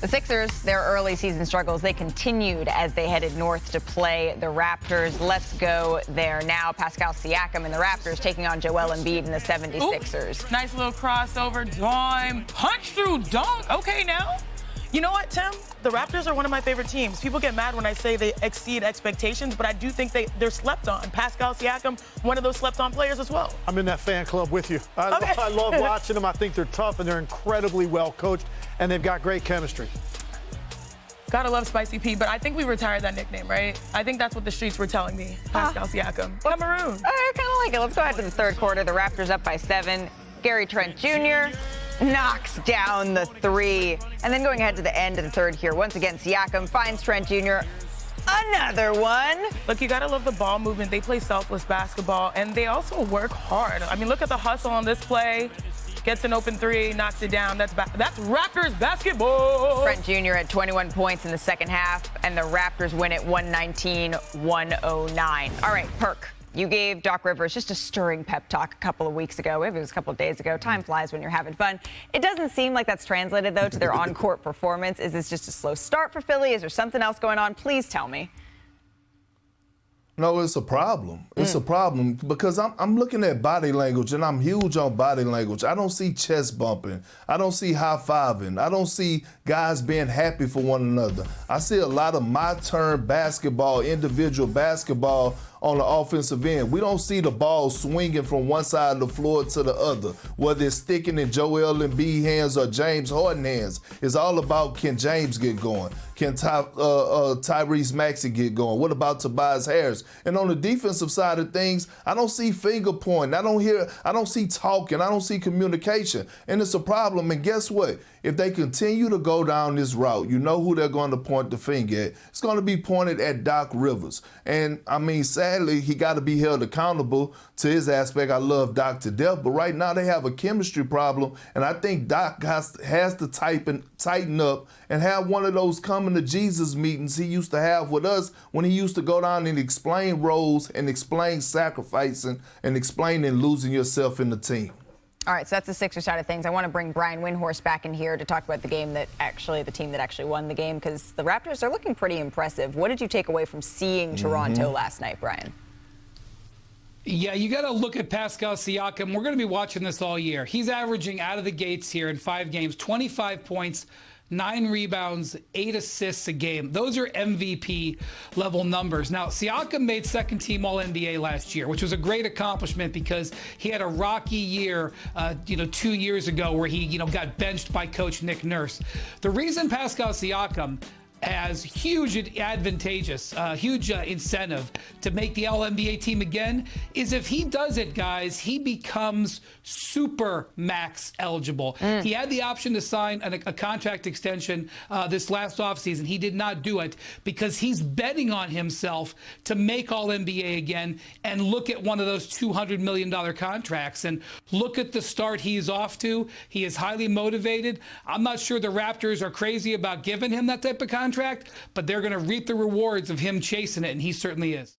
The Sixers, their early season struggles, they continued as they headed north to play the Raptors. Let's go there now. Pascal Siakam and the Raptors taking on Joel Embiid and the 76ers. Ooh, nice little crossover, dime, punch through dunk. Okay, now. You know what, Tim? The Raptors are one of my favorite teams. People get mad when I say they exceed expectations, but I do think they're slept on. Pascal Siakam, one of those slept-on players as well. I'm in that fan club with you. I love watching them. I think they're tough, and they're incredibly well coached, and they've got great chemistry. Gotta love Spicy P, but I think we retired that nickname, right? I think that's what the streets were telling me. Pascal Siakam. Cameroon. I kind of like it. Let's go ahead to the third quarter. The Raptors up by 7. Gary Trent Jr. knocks down the 3. And then going ahead to the end of the third here, once again, Siakam finds Trent Jr. Another one. Look, you gotta love the ball movement. They play selfless basketball, and they also work hard. I mean, look at the hustle on this play. Gets an open 3, knocks it down. That's Raptors basketball. Trent Jr. at 21 points in the second half, and the Raptors win it 119-109. All right, Perk. You gave Doc Rivers just a stirring pep talk a couple of weeks ago. Maybe it was a couple of days ago. Time flies when you're having fun. It doesn't seem like that's translated, though, to their on-court performance. Is this just a slow start for Philly? Is there something else going on? Please tell me. No, it's a problem. It's a problem because I'm looking at body language, and I'm huge on body language. I don't see chest bumping. I don't see high-fiving. I don't see guys being happy for one another. I see a lot of my-turn basketball, individual basketball on the offensive end. We don't see the ball swinging from one side of the floor to the other, whether it's sticking in Joel Embiid hands or James Harden hands. It's all about, can James get going? Can Tyrese Maxey get going? What about Tobias Harris? And on the defensive side of things, I don't see finger pointing. I don't see talking. I don't see communication. And it's a problem. And guess what? If they continue to go down this route, you know who they're going to point the finger at. It's going to be pointed at Doc Rivers. And, I mean, sadly, he got to be held accountable to his aspect. I love Doc to death, but right now they have a chemistry problem, and I think Doc has to tighten up and have one of those coming to Jesus meetings he used to have with us when he used to go down and explain roles and explain sacrificing and explaining losing yourself in the team. All right, so that's the Sixers side of things. I want to bring Brian Windhorst back in here to talk about the team that actually won the game, because the Raptors are looking pretty impressive. What did you take away from seeing Toronto last night, Brian? Yeah, you got to look at Pascal Siakam. We're going to be watching this all year. He's averaging out of the gates here in 5 games, 25 points, 9 rebounds, 8 assists a game. Those are MVP level numbers. Now, Siakam made second team All-NBA last year, which was a great accomplishment because he had a rocky year, 2 years ago where he, got benched by coach Nick Nurse. The reason Pascal Siakam has huge incentive to make the All-NBA team again is if he does it, guys, he becomes super max eligible. He had the option to sign a contract extension this last offseason. He did not do it because he's betting on himself to make All-NBA again and look at one of those $200 million contracts and look at the start he's off to. He is highly motivated. I'm not sure the Raptors are crazy about giving him that type of contract, but they're going to reap the rewards of him chasing it, and he certainly is.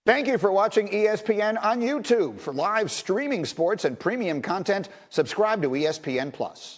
Thank you for watching ESPN on YouTube. For live streaming sports and premium content, subscribe to ESPN+.